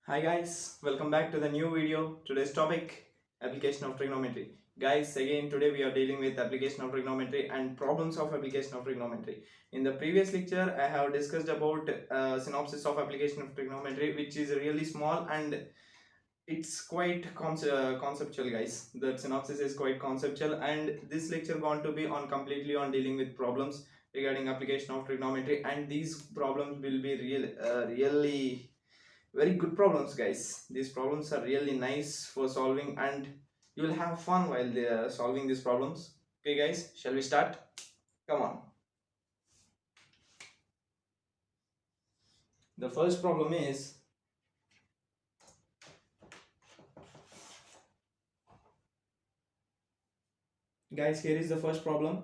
Hi guys, welcome back to the new video. Today's topic, application of trigonometry. Guys, again today we are dealing with application of trigonometry and problems of application of trigonometry. In the previous lecture, I have discussed about synopsis of application of trigonometry, which is really small and it's quite conceptual, guys. The synopsis is quite conceptual, and this lecture going to be on completely on dealing with problems regarding application of trigonometry, and these problems will be really very good problems, guys. These problems are really nice for solving and you will have fun while they are solving these problems. Okay guys, shall we start? Come on. The first problem is, guys, here is the first problem.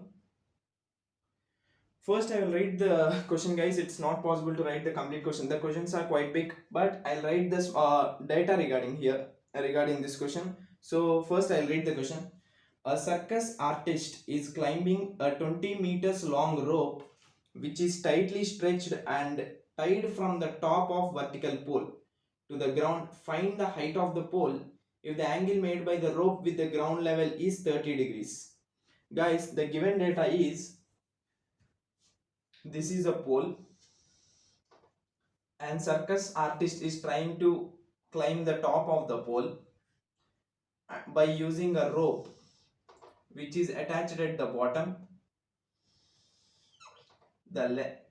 First I will write the question, guys. It's not possible to write the complete question. The questions are quite big, but I'll write this data regarding here, regarding this question. So first I'll read the question. A circus artist is climbing a 20 meters long rope which is tightly stretched and tied from the top of vertical pole to the ground. Find the height of the pole if the angle made by the rope with the ground level is 30 degrees. Guys, the given data is, this is a pole and circus artist is trying to climb the top of the pole by using a rope which is attached at the bottom.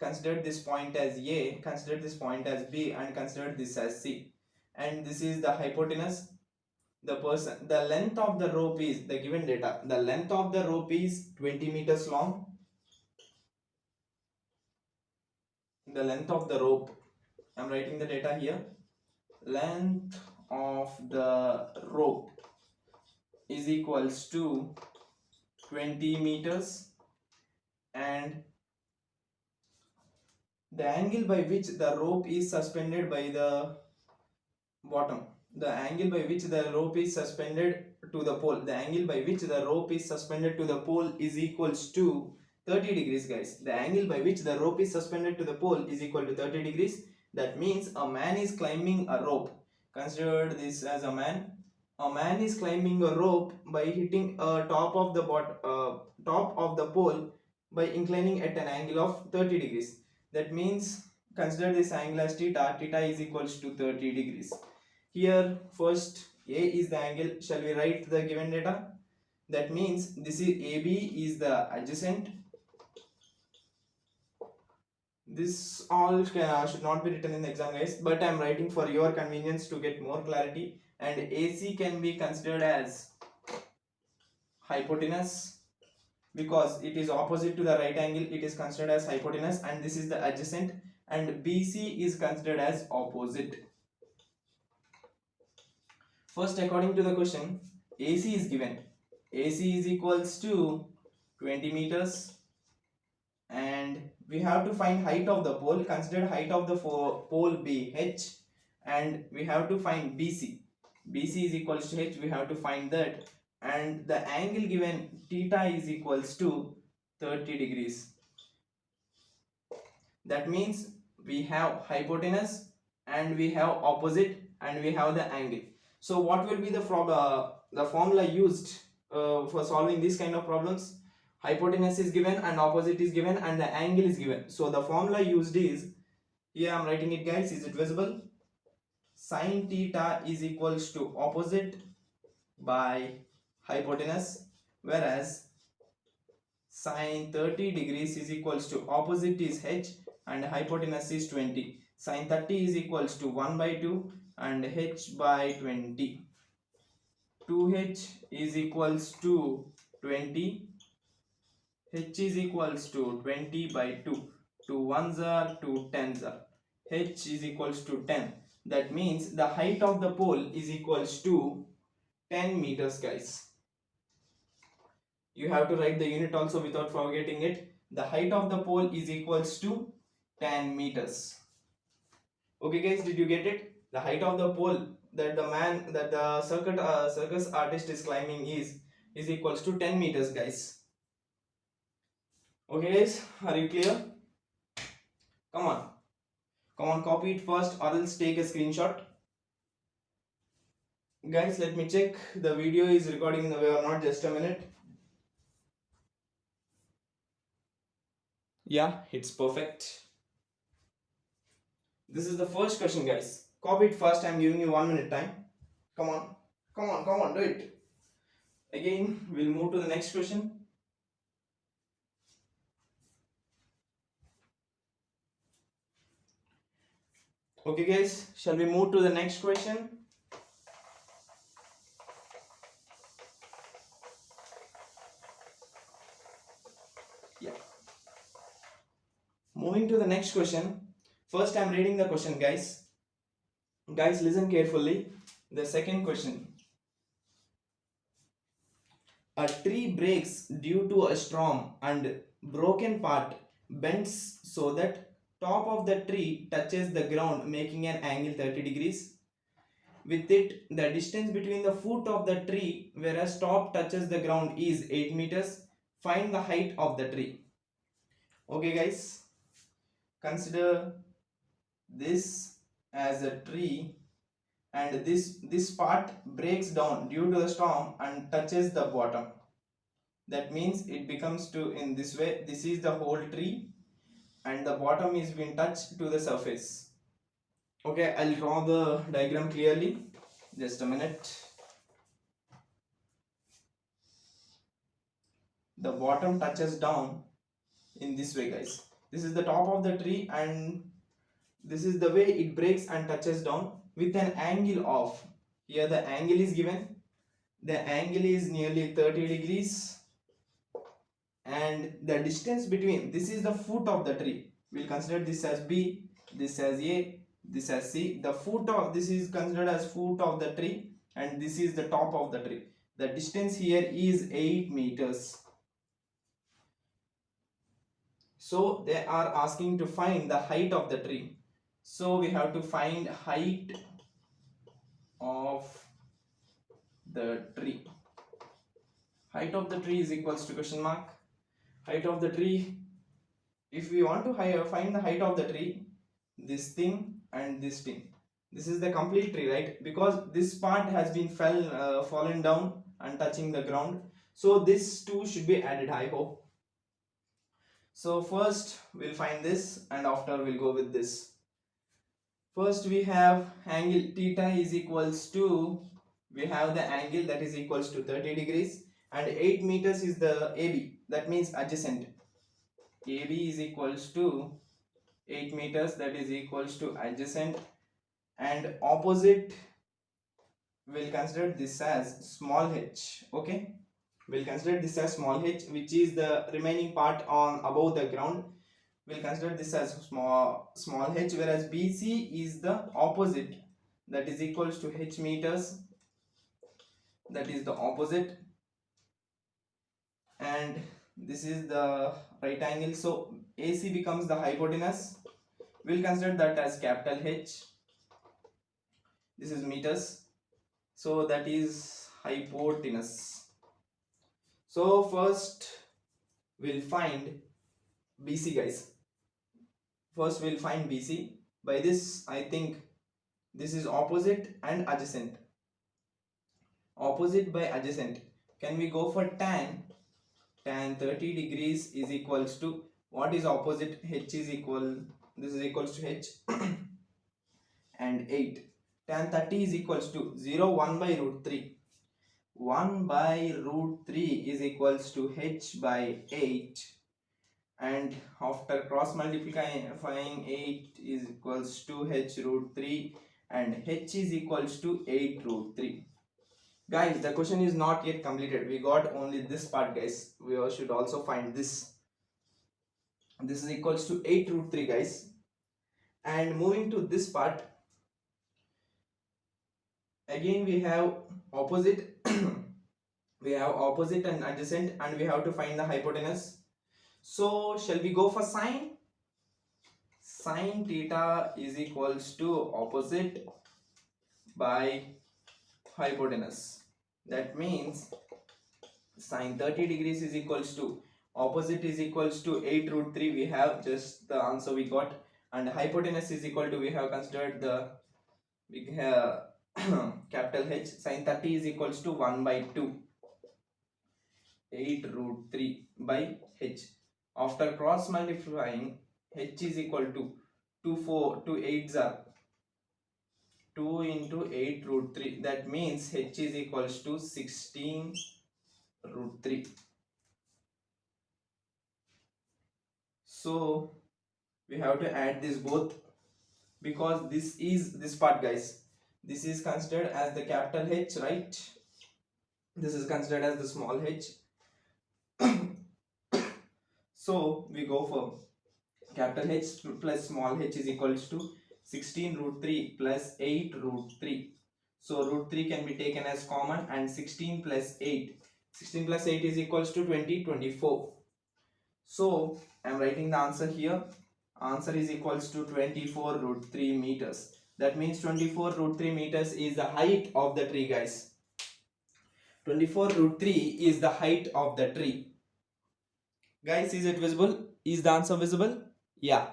Consider this point as A, consider this point as B, and consider this as C. And this is the hypotenuse. The length of the rope is, the given data, the length of the rope is 20 meters long. The length of the rope, I'm writing the data here. Length of the rope is equals to 20 meters, and the angle by which the rope is suspended by the bottom, the angle by which the rope is suspended to the pole, the angle by which the rope is suspended to the pole is equals to 30 degrees, guys. The angle by which the rope is suspended to the pole is equal to 30 degrees. That means a man is climbing a rope. Consider this as a man. A man is climbing a rope by hitting a top of the pole by inclining at an angle of 30 degrees. That means consider this angle as theta. Theta is equals to 30 degrees. Here first A is the angle. Shall we write the given data? That means this is AB is the adjacent. This all should not be written in the exam, guys, but I am writing for your convenience to get more clarity. And AC can be considered as hypotenuse because it is opposite to the right angle. It is considered as hypotenuse, and this is the adjacent, and BC is considered as opposite. First, according to the question, AC is given. AC is equals to 20 meters, and we have to find height of the pole. Consider height of the pole be h, and we have to find BC. BC is equals to h. We have to find that, and the angle given theta is equals to 30 degrees. That means we have hypotenuse and we have opposite and we have the angle. So what will be the formula used for solving this kind of problems? Hypotenuse is given and opposite is given and the angle is given. So the formula used is, here I am writing it, guys. Is it visible? Sin theta is equals to opposite by hypotenuse, whereas sin 30 degrees is equals to opposite is h and hypotenuse is 20. Sin 30 is equals to 1 by 2 and h by 20. 2h is equals to 20. H is equals to 20 by 2. 2 ones are 2 tens are. H is equals to 10. That means the height of the pole is equals to 10 meters, guys. You have to write the unit also without forgetting it. The height of the pole is equals to 10 meters. Okay guys, did you get it? The height of the pole that the circus artist is climbing is equals to 10 meters, guys. Okay guys, are you clear? Come on, copy it first or else take a screenshot. Guys, let me check the video is recording in the way or not. Just a minute. Yeah, it's perfect. This is the first question, guys. Copy it first. I'm giving you 1 minute time. Come on, come on, come on, do it. Again, we'll move to the next question. Okay, guys, shall we move to the next question? Yeah. Moving to the next question. First, I'm reading the question, guys. Guys, listen carefully. The second question. A tree breaks due to a storm and broken part bends so that top of the tree touches the ground, making an angle 30 degrees. With it, the distance between the foot of the tree whereas top touches the ground is 8 meters. Find the height of the tree. Okay, guys, consider this as a tree, and this part breaks down due to the storm and touches the bottom. That means it becomes to in this way. This is the whole tree and the bottom is being touched to the surface. Okay, I'll draw the diagram clearly. Just a minute. The bottom touches down in this way, guys. This is the top of the tree and this is the way it breaks and touches down with an angle of, here the angle is given, the angle is nearly 30 degrees, and the distance between, this is the foot of the tree, we'll consider this as B, this as A, this as C. The foot of this is considered as foot of the tree and this is the top of the tree. The distance here is 8 meters. So they are asking to find the height of the tree. So we have to find height of the tree. Height of the tree is equals to question mark. Height of the tree, if we want to find the height of the tree, this thing and this thing, this is the complete tree, right? Because this part has been fallen down and touching the ground, so this two should be added, I hope. So first we'll find this and after we'll go with this. First we have angle theta is equals to, we have the angle that is equals to 30 degrees and 8 meters is the AB, that means adjacent. AB is equals to 8 meters, that is equals to adjacent, and opposite we'll consider this as small h. Okay, we'll consider this as small h, which is the remaining part on above the ground. We'll consider this as small h, whereas BC is the opposite, that is equals to h meters, that is the opposite, and this is the right angle, so AC becomes the hypotenuse. We'll consider that as capital H. This is meters, so that is hypotenuse. So first we'll find BC, guys. First we'll find BC. By this I think this is opposite and adjacent. Opposite by adjacent. Can we go for tan? Tan 30 degrees is equals to, what is opposite? H is equal, this is equals to H and 8. Tan 30 is equals to 0, 1 by root 3. 1 by root 3 is equals to H by 8, and after cross multiplying 8 is equals to H root 3 and H is equals to 8 root 3. Guys, the question is not yet completed. We got only this part, guys. We should also find this. This is equals to 8 root 3, guys. And moving to this part, again we have opposite. We have opposite and adjacent, and we have to find the hypotenuse. So shall we go for sine? Sine theta is equals to opposite by hypotenuse. That means sine 30 degrees is equals to, opposite is equals to 8 root 3. We have just the answer we got, and hypotenuse is equal to, we have considered the, we have capital H sin 30 is equals to 1 by 2 8 root 3 by H. After cross multiplying, H is equal to 2 8s are 2 into 8 root 3. That means H is equals to 16 root 3. So we have to add this both, because this is this part, guys. This is considered as the capital H, right? This is considered as the small h. So we go for capital H plus small h is equals to 16 root 3 plus 8 root 3. So root 3 can be taken as common, and 16 plus 8. 16 plus 8 is equals to 24. So I am writing the answer here. Answer is equals to 24 root 3 meters. That means 24 root 3 meters is the height of the tree, guys. 24 root 3 is the height of the tree. Guys, is it visible? Is the answer visible? Yeah,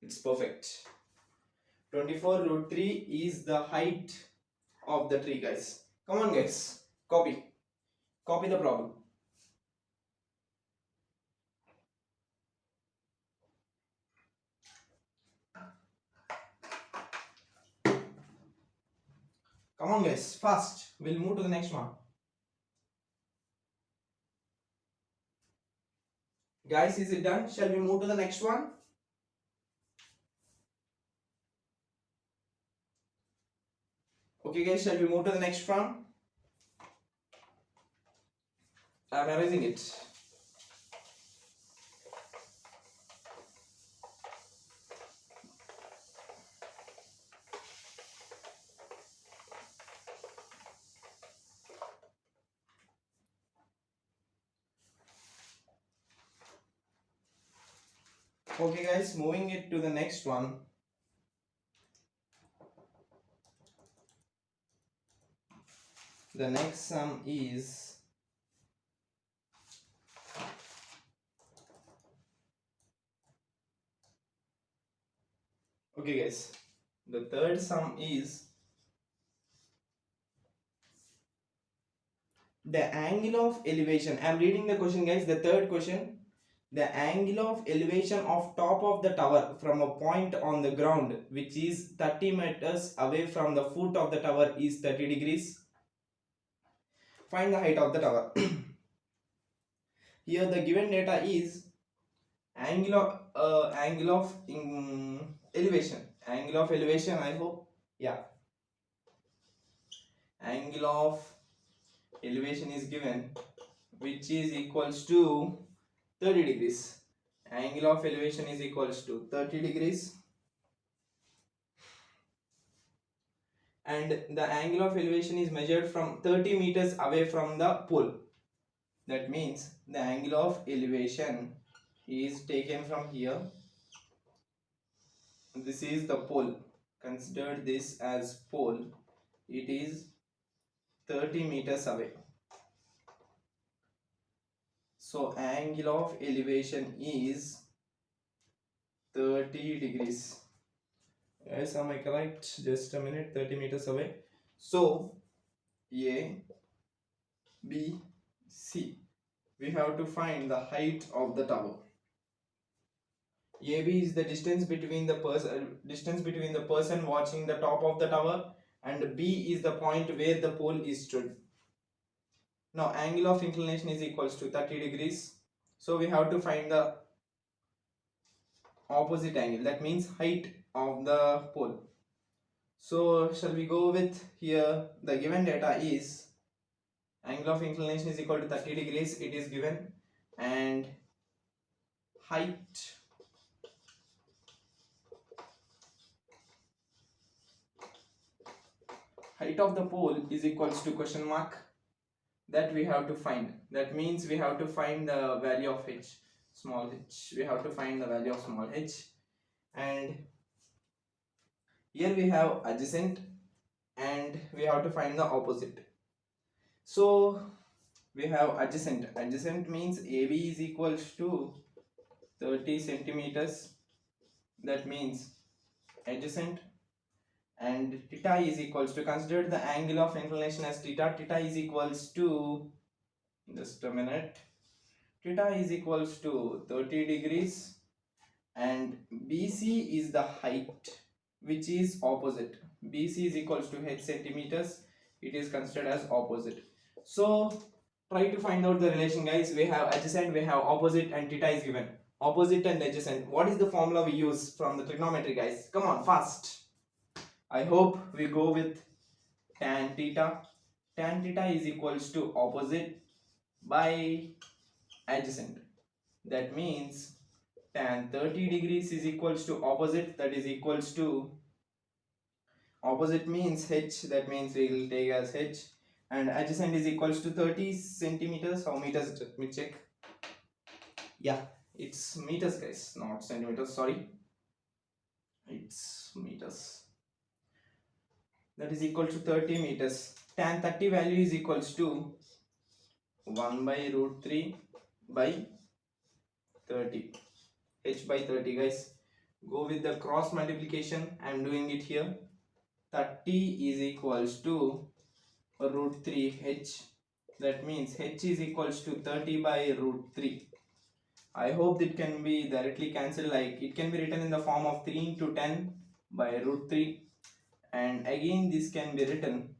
it's perfect. 24 root 3 is the height of the tree, guys. Come on, guys. Copy the problem. Come on, guys, fast. We'll move to the next one. Guys, is it done? Shall we move to the next one? Okay, guys, shall we move to the next one? I'm erasing it. Okay, guys, moving it to the next one. The next sum is okay, guys. The third sum is the angle of elevation. I am reading the question, guys. The third question. The angle of elevation of top of the tower from a point on the ground which is 30 meters away from the foot of the tower is 30 degrees. Find the height of the tower. Here the given data is angle of elevation. Angle of elevation, I hope. Yeah. Angle of elevation is given, which is equals to 30 degrees. Angle of elevation is equals to 30 degrees. And the angle of elevation is measured from 30 meters away from the pole. That means the angle of elevation is taken from here. This is the pole. Consider this as pole. It is 30 meters away. So angle of elevation is 30 degrees. Yes, am I correct? Just a minute. 30 meters away. So A, B, C. We have to find the height of the tower. AB is the distance between the person watching the top of the tower, and B is the point where the pole is stood. Now angle of inclination is equals to 30 degrees. So we have to find the opposite angle, that means height of the pole. So shall we go with here, the given data is angle of inclination is equal to 30 degrees, it is given, and height of the pole is equals to question mark. That we have to find. That means we have to find the value of h, small h. We have to find the value of small h. And here we have adjacent, and we have to find the opposite. So we have adjacent. Adjacent means AB is equals to 30 centimeters. That means adjacent, and theta is equals to, consider the angle of inclination as theta. Theta is equals to, just a minute, theta is equals to 30 degrees, and BC is the height which is opposite. BC is equals to h centimeters. It is considered as opposite. So try to find out the relation, guys. We have adjacent, we have opposite, and theta is given. Opposite and adjacent. What is the formula we use from the trigonometry, guys? Come on, fast. I hope we go with tan theta. Tan theta is equals to opposite by adjacent. That means tan 30 degrees is equals to opposite, that is equals to, opposite means h, that means we will take as h, and adjacent is equals to 30 centimeters. How meters? Let me check. Yeah, it's meters, guys, not centimeters, sorry, it's meters. That is equal to 30 meters. Tan 30 value is equals to 1 by root 3 by 30, h by 30, guys. Go with the cross multiplication. I am doing it here. 30 is equals to root 3 h. That means h is equals to 30 by root 3. I hope it can be directly cancelled, like it can be written in the form of 3 into 10 by root 3, and again this can be written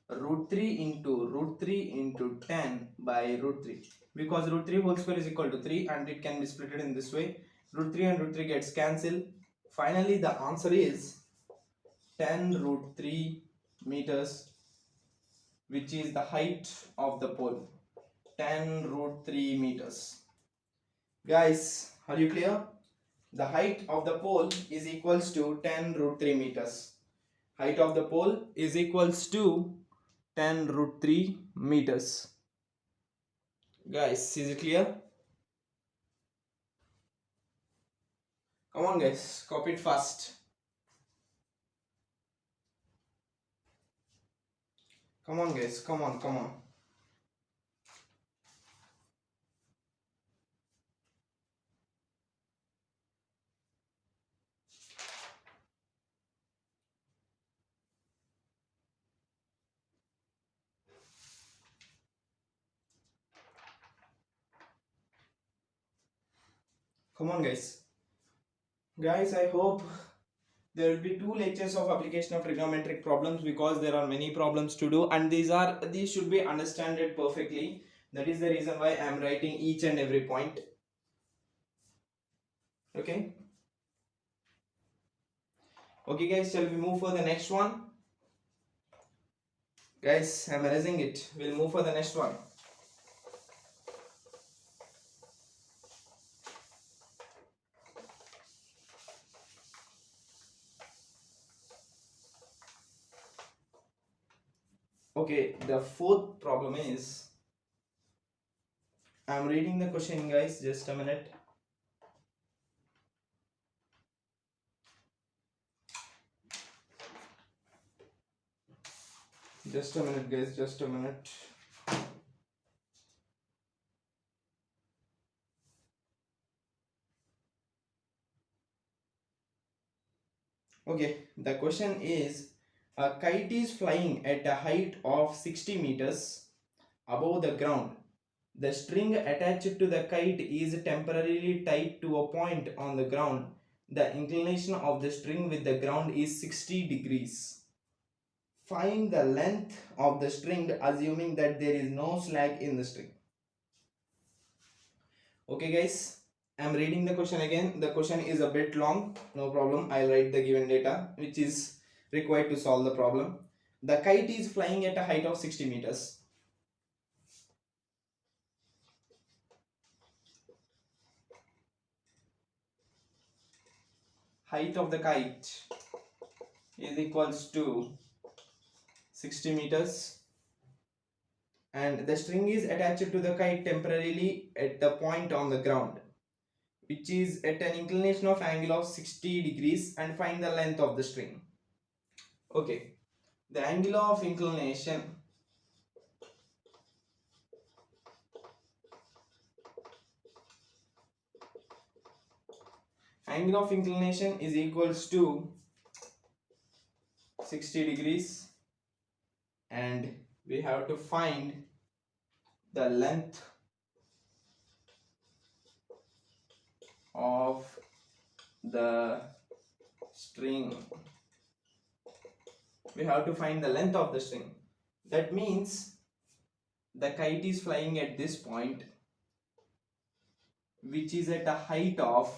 root 3 into 10 by root 3, because root 3 whole square is equal to 3, and it can be split in this way. Root 3 and root 3 gets cancelled. Finally the answer is 10 root 3 meters, which is the height of the pole. 10 root 3 meters. Guys, are you clear? The height of the pole is equals to 10 root 3 meters. Height of the pole is equals to 10 root 3 meters. Guys, is it clear? Come on, guys, copy it fast. Come on, guys, come on, come on. Come on, guys. Guys, I hope there will be 2 lectures of application of trigonometric problems, because there are many problems to do, and these should be understood perfectly. That is the reason why I am writing each and every point. Okay. Okay, guys, shall we move for the next one? Guys, I am erasing it. We'll move for the next one. Okay, the 4th problem is, I am reading the question, guys, just a minute. Just a minute, guys, just a minute. Okay, the question is, a kite is flying at a height of 60 meters above the ground. The string attached to the kite is temporarily tied to a point on the ground. The inclination of the string with the ground is 60 degrees. Find the length of the string assuming that there is no slack in the string. Okay, guys, I am reading the question again. The question is a bit long, no problem. I'll write the given data which is required to solve the problem. The kite is flying at a height of 60 meters. Height of the kite is equals to 60 meters, and the string is attached to the kite temporarily at the point on the ground, which is at an inclination of angle of 60 degrees, and find the length of the string. Okay, the angle of inclination is equals to 60 degrees, and we have to find the length of the string. We have to find the length of the string. That means the kite is flying at this point, which is at a height of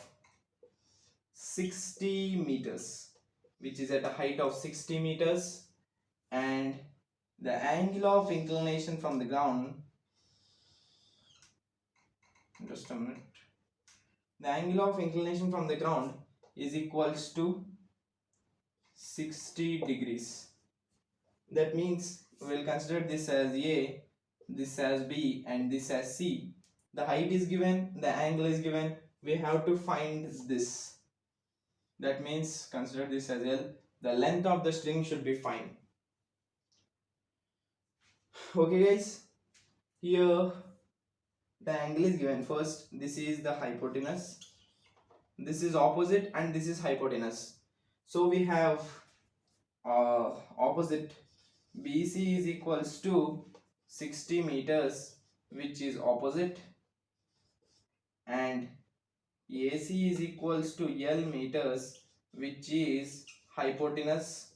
60 meters, and the angle of inclination from the ground, just a minute, the angle of inclination from the ground is equals to 60 degrees. That means we will consider this as A, this as B, and this as C. The height is given, the angle is given, we have to find this. That means consider this as L. The length of the string should be fine. Okay guys, here the angle is given. First, this is the hypotenuse, this is opposite, and this is hypotenuse. So we have opposite BC is equals to 60 meters, which is opposite, and AC is equals to L meters, which is hypotenuse,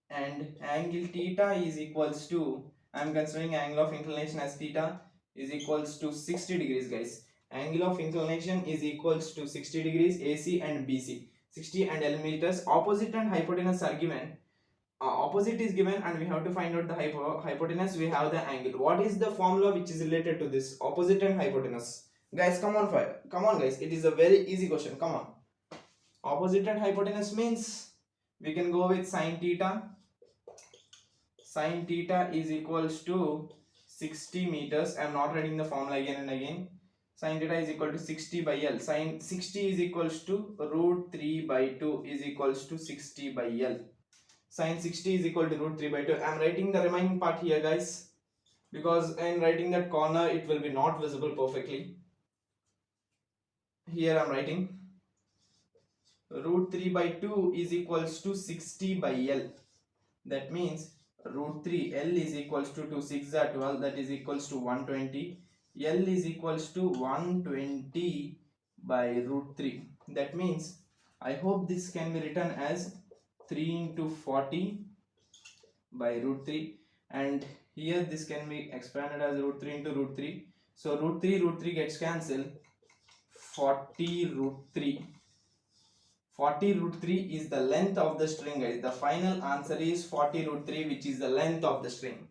and angle theta is equals to, I am considering angle of inclination as theta, is equals to 60 degrees guys. Angle of inclination is equals to 60 degrees, AC and BC, 60 and L meters. Opposite and hypotenuse are given. Opposite is given, and we have to find out the hypotenuse. We have the angle. What is the formula which is related to this opposite and hypotenuse? Guys, come on guys, it is a very easy question. Come on. Opposite and hypotenuse means we can go with sine theta. Sine theta is equals to 60 meters. I am not writing the formula again and again. Sine theta is equal to 60 by L. Sine 60 is equals to root 3 by 2 is equals to 60 by L. Sine 60 is equal to root 3 by 2. I am writing the remaining part here guys, because in writing that corner it will be not visible perfectly. Here I am writing root 3 by 2 is equals to 60 by L. That means root 3, L is equals to 2, 6 are 12, that is equals to 120. L is equals to 120 by root 3. That means I hope this can be written as 3 into 40 by root 3, and here this can be expanded as root 3 into root 3. So root 3 gets cancelled. 40 root 3. 40 root 3 is the length of the string guys. The final answer is 40 root 3, which is the length of the string.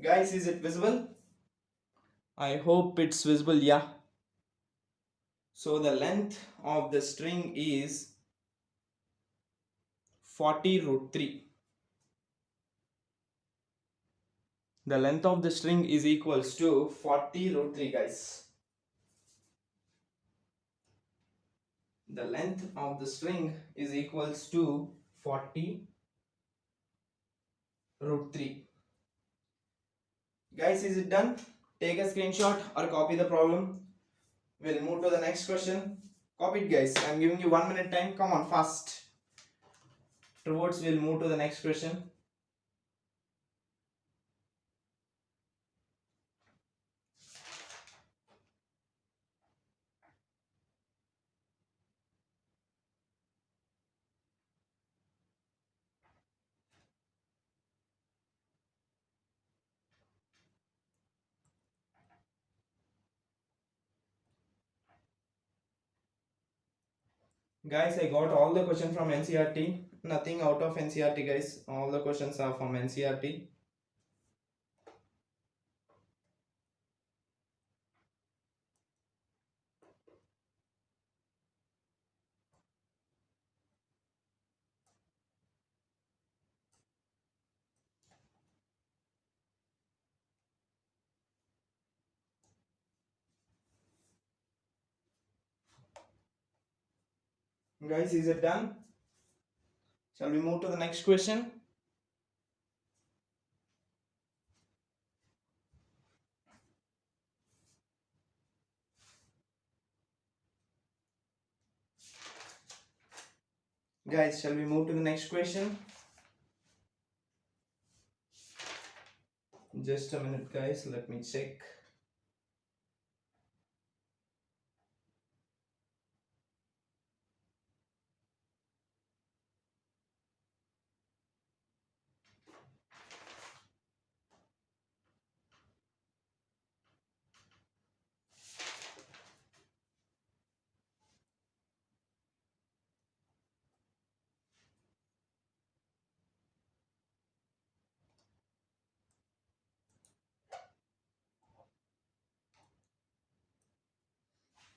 Guys, is it visible? I hope it's visible, yeah. So the length of the string is 40 root 3. The length of the string is equals to 40 root 3 guys. The length of the string is equals to 40 root 3. Guys, is it done? Take a screenshot or copy the problem. We'll move to the next question. Copy it guys. I'm giving you 1 minute time. Come on, fast. Towards we'll move to the next question. Guys, I got all the questions from NCERT. Nothing out of NCERT guys. All the questions are from NCERT. Guys, is it done? Shall we move to the next question? Guys, shall we move to the next question? Just a minute, guys, let me check.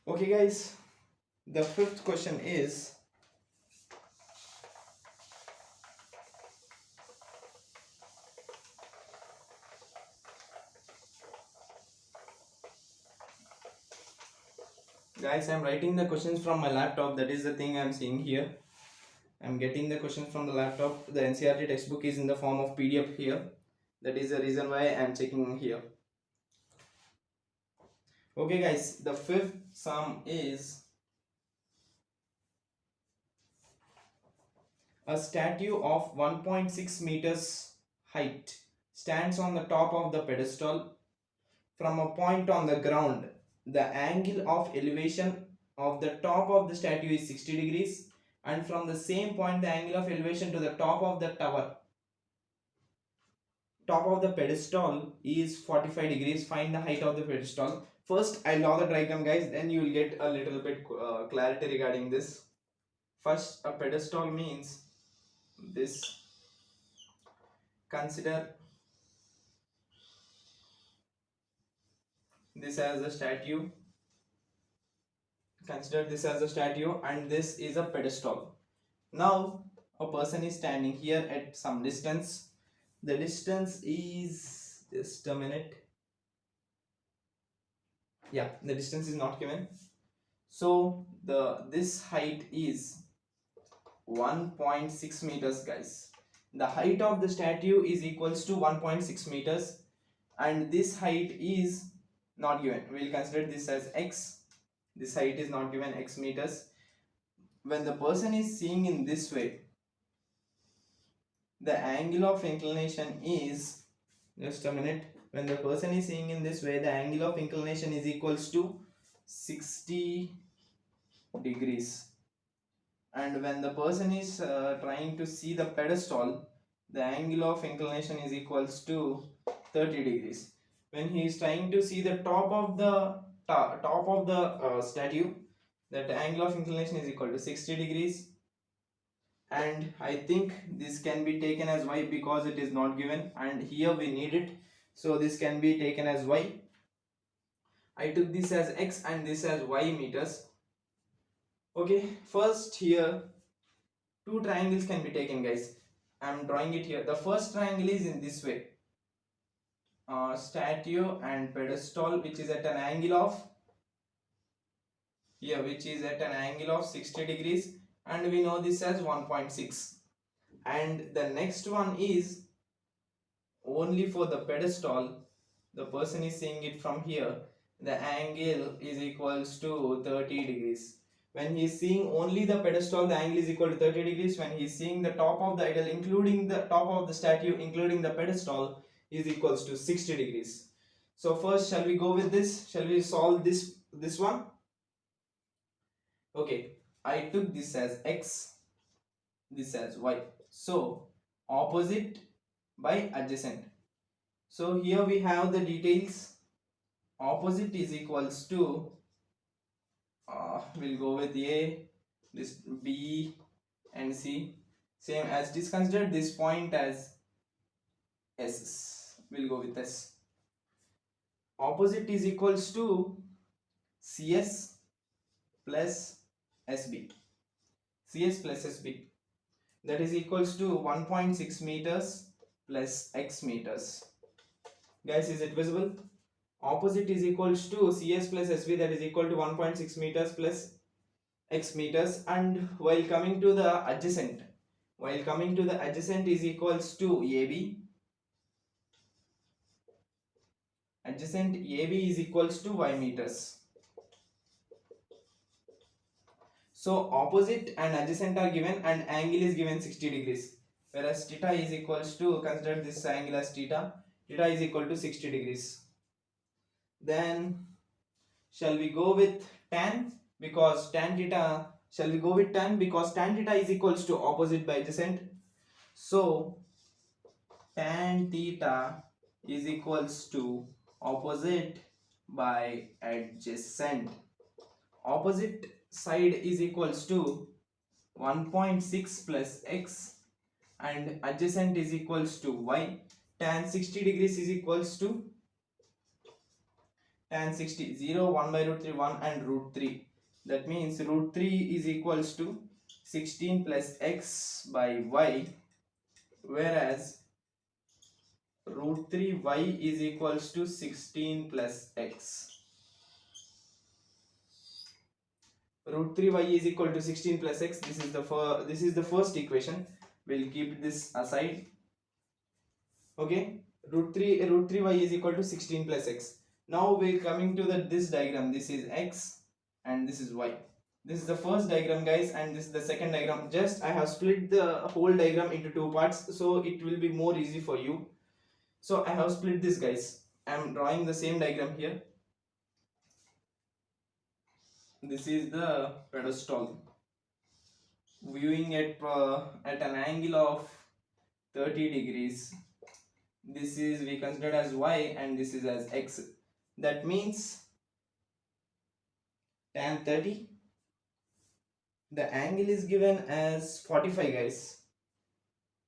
Okay, guys, the fifth question is, guys, I'm writing the questions from my laptop. That is the thing I'm seeing here. I'm getting the questions from the laptop. The NCERT textbook is in the form of PDF here. That is the reason why I'm checking here. Okay, guys, the fifth sum is, a statue of 1.6 meters height stands on the top of the pedestal. From a point on the ground, the angle of elevation of the top of the statue is 60 degrees, and from the same point the angle of elevation to the top of the tower, top of the pedestal, is 45 degrees. Find the height of the pedestal. First I'll draw the diagram, guys, then you will get a little bit clarity regarding this. First, a pedestal means this. Consider this as a statue. Consider this as a statue and this is a pedestal. Now a person is standing here at some distance. The distance is, just a minute, yeah, the distance is not given. So this height is 1.6 meters, guys. The height of the statue is equals to 1.6 meters and this height is not given. We'll consider this as x. This height is not given, x meters. When the person is seeing in this way, the angle of inclination is, just a minute, when the person is seeing in this way, the angle of inclination is equals to 60 degrees. And when the person is trying to see the pedestal, the angle of inclination is equals to 30 degrees. When he is trying to see the top of the statue, that angle of inclination is equal to 60 degrees. And I think this can be taken as y because it is not given and here we need it, so this can be taken as y. I took this as x and this as y meters. Okay, first here two triangles can be taken, guys. I'm drawing it here. The first triangle is in this way, statue and pedestal, which is at an angle of here, which is at an angle of 60 degrees, and we know this as 1.6. And the next one is only for the pedestal. The person is seeing it from here, the angle is equals to 30 degrees. When he is seeing only the pedestal, the angle is equal to 30 degrees. When he is seeing the top of the idol, including the top of the statue, including the pedestal, is equals to 60 degrees. So first, shall we go with this? Shall we solve this one? Okay, I took this as x, this as y. So opposite by adjacent. So here we have the details. Opposite is equals to, we'll go with A, this B and C. Same as this, consider this point as S. We'll go with S. Opposite is equals to CS plus SB. CS plus SB. That is equals to 1.6 meters plus x meters. Guys, is it visible? Opposite is equals to CS plus SB, that is equal to 1.6 meters plus x meters. And while coming to the adjacent, is equals to AB. Adjacent AB is equals to y meters. So opposite and adjacent are given and angle is given 60 degrees. Whereas theta is equals to, consider this angle as theta. Theta is equal to 60 degrees. Then shall we go with tan? Because tan theta, shall we go with tan? Because tan theta is equals to opposite by adjacent. So tan theta is equals to opposite by adjacent. Opposite side is equals to 1.6 plus x and adjacent is equals to y. Tan 60 degrees is equals to tan 60, 0, 1 by root 3, 1 and root 3. That means root 3 is equals to 16 plus x by y, whereas root 3 y is equals to 16 plus x. Root 3 y is equal to 16 plus x. This is the first equation. We'll keep this aside. Okay, root 3 y is equal to 16 plus x. Now we're coming to this diagram. This is x and this is y. This is the first diagram, guys, and this is the second diagram. Just I have split the whole diagram into two parts, so it will be more easy for you. So I have split this, guys. I am drawing the same diagram here. This is the pedestal. Viewing at an angle of 30 degrees. This is we considered as y and this is as x. That means tan 30, the angle is given as 45, guys.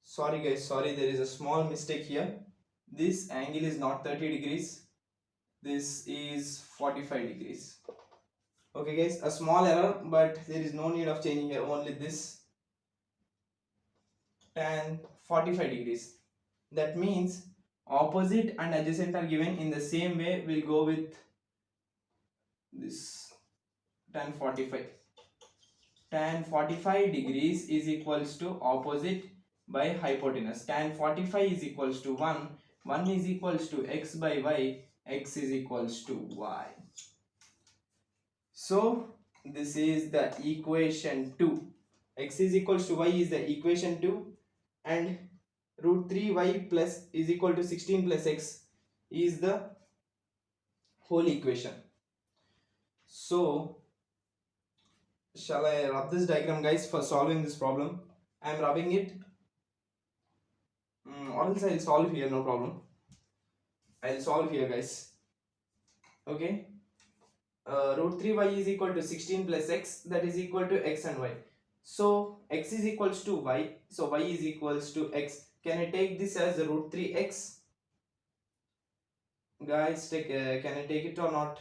Sorry guys, sorry, there is a small mistake here. This angle is not 30 degrees, this is 45 degrees. Okay guys, a small error, but there is no need of changing here, only this tan 45 degrees. That means opposite and adjacent are given in the same way. We'll go with this tan 45. Tan 45 degrees is equals to opposite by hypotenuse. Tan 45 is equals to 1. 1 is equals to x by y. X is equals to y. So this is the equation 2. X is equals to y is the equation 2, and root 3y plus is equal to 16 plus x is the whole equation. So shall I rub this diagram, guys, for solving this problem? I am rubbing it, or else I will solve here, no problem. I will solve here, guys. Okay, root 3y is equal to 16 plus x, that is equal to x and y. So x is equals to y, so y is equals to x. Can I take this as root 3x? Guys, can I take it or not?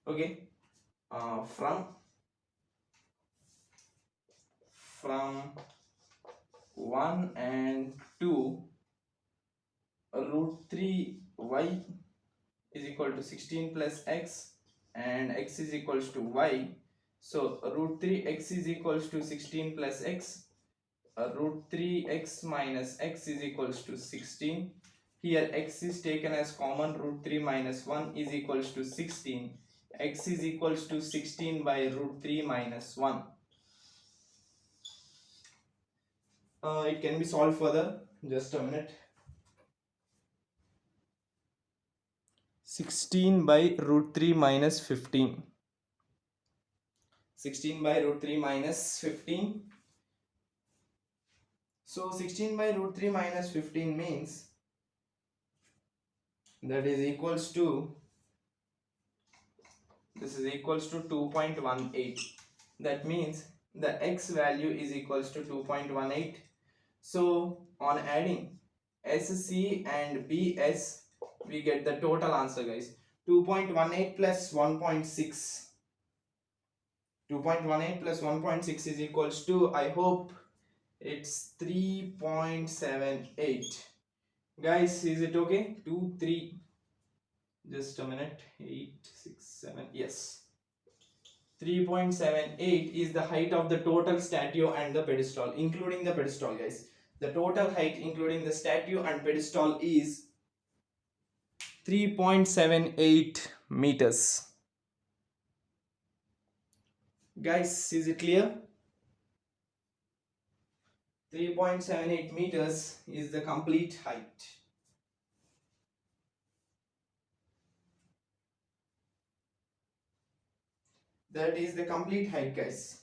Okay, from 1 and 2, root 3y is equal to 16 plus x and x is equals to y. So root 3x is equals to 16 plus x. Root 3x minus x is equals to 16. Here x is taken as common. Root 3 minus 1 is equals to 16. X is equals to 16 by root 3 minus 1. It can be solved further. Just a minute. 16 by root 3 minus 15. 16 by root 3 minus 15. So 16 by root 3 minus 15 means that is equals to, this is equals to 2.18. That means the x value is equals to 2.18. So on adding SC and BS, we get the total answer, guys. 2.18 plus 1.6. 2.18 plus 1.6 is equals to, I hope it's 3.78. Guys, is it okay? 2, 3. Just a minute. 8, 6, 7. Yes. 3.78 is the height of the total statue and the pedestal, including the pedestal, guys. The total height including the statue and pedestal is 3.78 meters. Guys, is it clear? 3.78 meters is the complete height. That is the complete height, guys.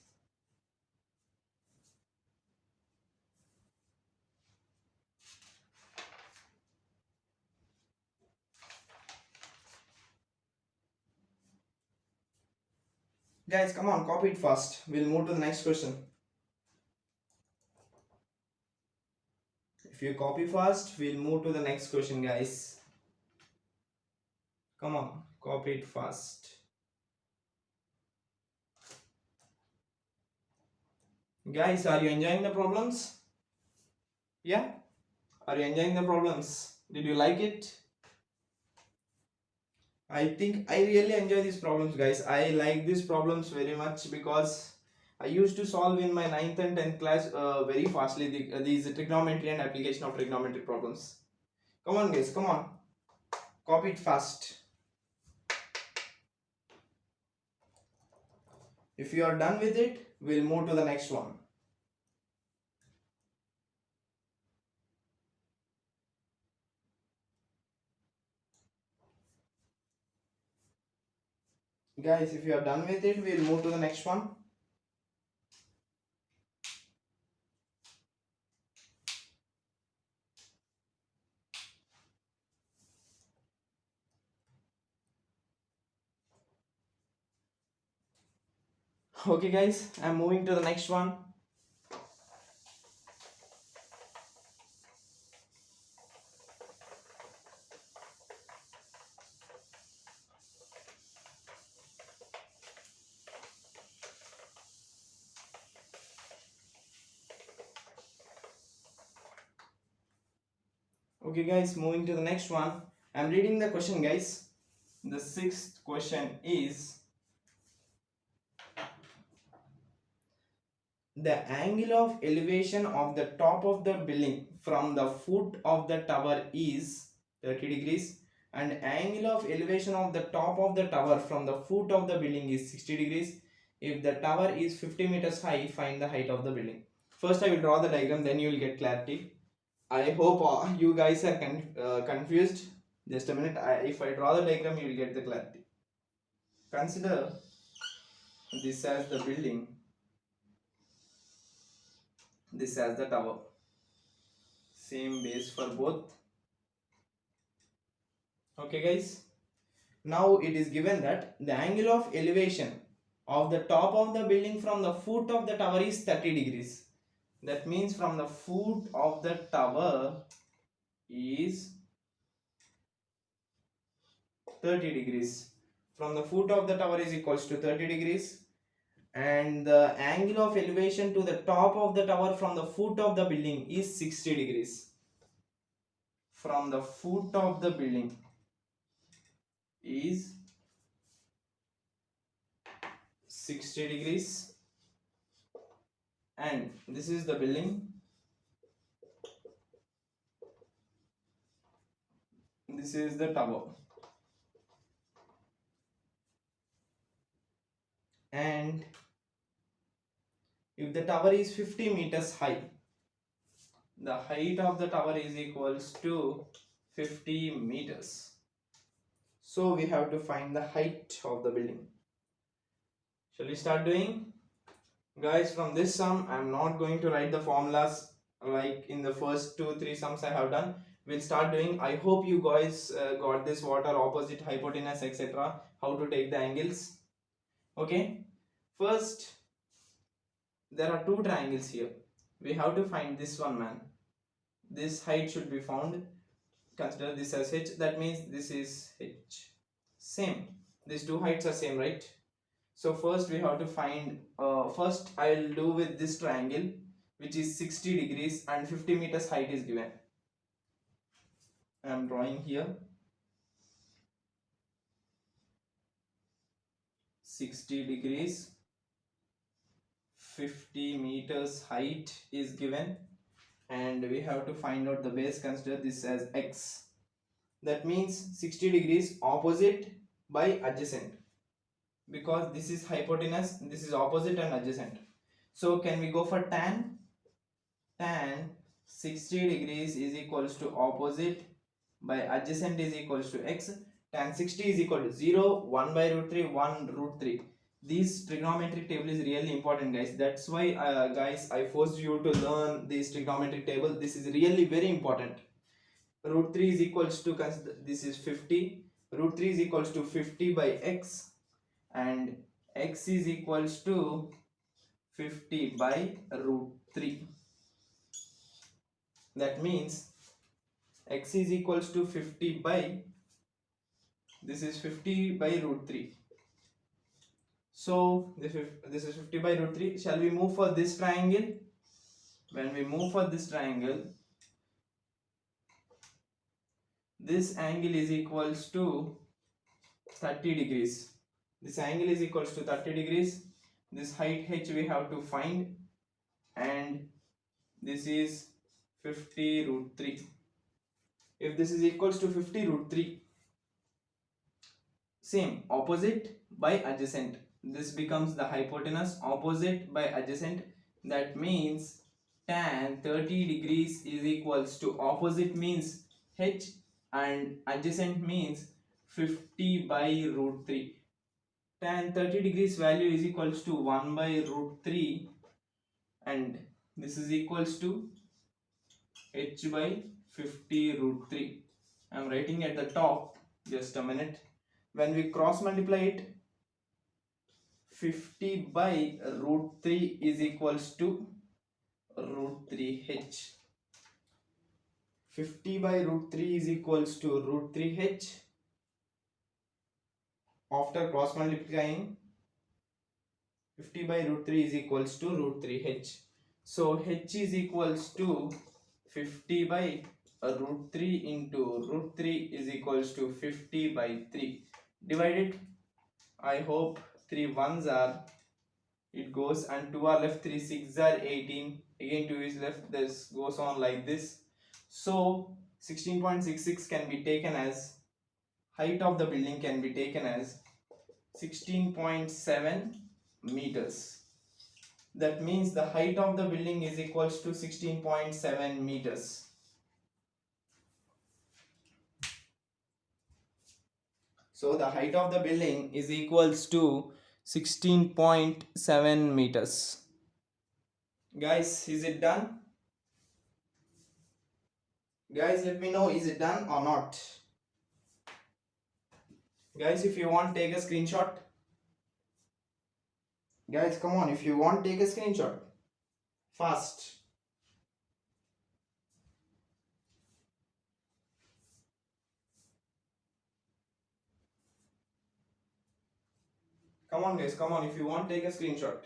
Guys, come on, copy it fast. We'll move to the next question. If you copy fast, we'll move to the next question, guys. Come on, copy it fast. Guys, are you enjoying the problems? Yeah? Are you enjoying the problems? Did you like it? I think I really enjoy these problems, guys. I like these problems very much because I used to solve in my 9th and 10th class very fastly these trigonometry and application of trigonometry problems. Come on, guys, come on. Copy it fast. If you are done with it, we'll move to the next one. Guys, if you are done with it, we'll move to the next one. Okay, guys, I'm moving to the next one. Okay, guys, moving to the next one. I'm reading the question, guys. The 6th question is the angle of elevation of the top of the building from the foot of the tower is 30 degrees and angle of elevation of the top of the tower from the foot of the building is 60 degrees. If the tower is 50 meters high, find the height of the building. First I will draw the diagram, then you will get clarity. I hope you guys are confused. Just a minute. If I draw the diagram, you will get the clarity. Consider this as the building, this as the tower. Same base for both. Okay, guys. Now it is given that the angle of elevation of the top of the building from the foot of the tower is 30 degrees. That means from the foot of the tower is 30 degrees. From the foot of the tower is equals to 30 degrees. And the angle of elevation to the top of the tower from the foot of the building is 60 degrees. From the foot of the building is 60 degrees, and this is the building, this is the tower, and if the tower is 50 meters high, the height of the tower is equals to 50 meters. So we have to find the height of the building. Shall we start doing? Guys, from this sum, I am not going to write the formulas like in the first 2-3 sums I have done. We'll start doing. I hope you guys got this, what are opposite, hypotenuse, etc. How to take the angles. Okay. First, there are two triangles here. We have to find this one, man. This height should be found. Consider this as h. That means this is h. Same. These two heights are same, right? So first we have to find, first I will do with this triangle which is 60 degrees and 50 meters height is given. I am drawing here 60 degrees, 50 meters height is given, and we have to find out the base. Consider this as x. That means 60 degrees opposite by adjacent. because this is hypotenuse, this is opposite and adjacent. So can we go for tan 60 degrees is equals to opposite by adjacent is equals to x. Tan 60 is equal to 0, 1 by root 3, 1 root 3. This trigonometric table is really important, guys. That's why guys, I forced you to learn this trigonometric table. This is really very important. Root 3 is equals to, this is 50, root 3 is equals to 50 by x, and x is equals to 50 by root 3. That means x is equals to 50 by, this is 50 by root 3. So this is 50 by root 3. Shall we move for this triangle? When we move for this triangle, this angle is equals to 30 degrees. This angle is equals to 30 degrees. This height h we have to find, and this is 50 root 3. If this is equals to 50 root 3, same, opposite by adjacent, this becomes the hypotenuse, opposite by adjacent. That means tan 30 degrees is equals to, opposite means h and adjacent means 50 by root 3. Tan 30 degrees value is equals to 1 by root 3, and this is equals to h by 50 root 3. I am writing at the top, just a minute. When we cross multiply it, 50 by root 3 is equals to root 3h. 50 by root 3 is equals to root 3h. After cross multiplying, 50 by root 3 is equals to root 3h. So h is equals to 50 by root 3 into root 3 is equals to 50 by 3. Divided, I hope 3 ones are, it goes, and 2 are left, 3 6 are 18, again 2 is left, this goes on like this. So 16.66 can be taken as, height of the building can be taken as 16.7 meters. That means the height of the building is equals to 16.7 meters. So the height of the building is equals to 16.7 meters. Guys, is it done? Guys, let me know, is it done or not? Guys, if you want, take a screenshot. Guys, come on, if you want, take a screenshot. Fast. Come on, guys, come on, if you want, take a screenshot.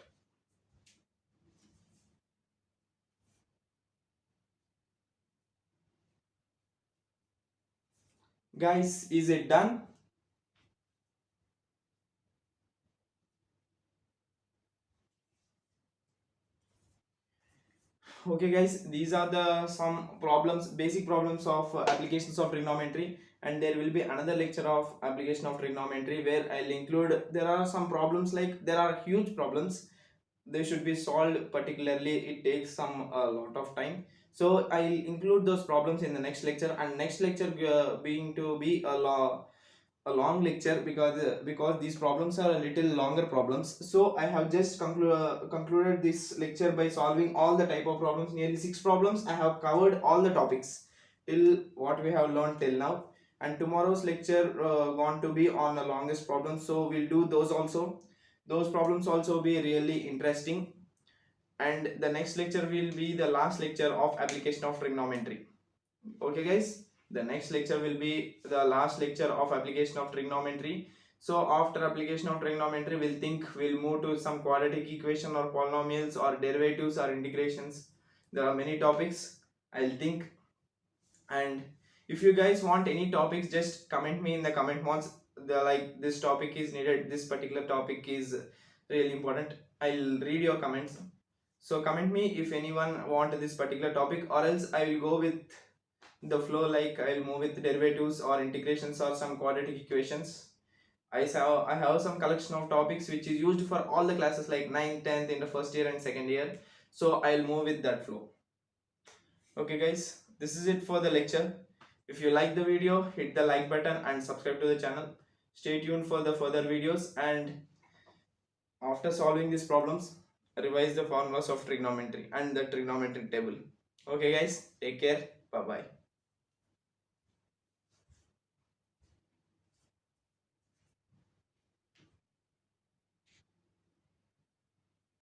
Guys, is it done? Okay guys, these are the some problems, basic problems of applications of trigonometry, and there will be another lecture of application of trigonometry where I'll include, there are some problems, like there are huge problems, they should be solved, particularly it takes some a lot of time. So I'll include those problems in the next lecture, and next lecture being to be a long lecture, because these problems are a little longer problems. So I have just concluded this lecture by solving all the type of problems, nearly 6 problems. I have covered all the topics till what we have learned till now, and tomorrow's lecture going to be on the longest problems, so we'll do those also. Those problems also be really interesting, and the next lecture will be the last lecture of application of trigonometry. Okay guys, the next lecture will be the last lecture of application of trigonometry. So after application of trigonometry, we'll move to some quadratic equation or polynomials or derivatives or integrations. There are many topics, I'll think. And if you guys want any topics, just comment me in the comment box. Like this topic is needed, this particular topic is really important, I'll read your comments. So comment me if anyone want this particular topic, or else I will go with the flow, like I'll move with derivatives or integrations or some quadratic equations. I have some collection of topics which is used for all the classes like 9th, 10th in the first year and second year. So I'll move with that flow. Okay guys, this is it for the lecture. If you like the video, hit the like button and subscribe to the channel. Stay tuned for the further videos, and after solving these problems, revise the formulas of trigonometry and the trigonometric table. Okay guys, take care. Bye bye.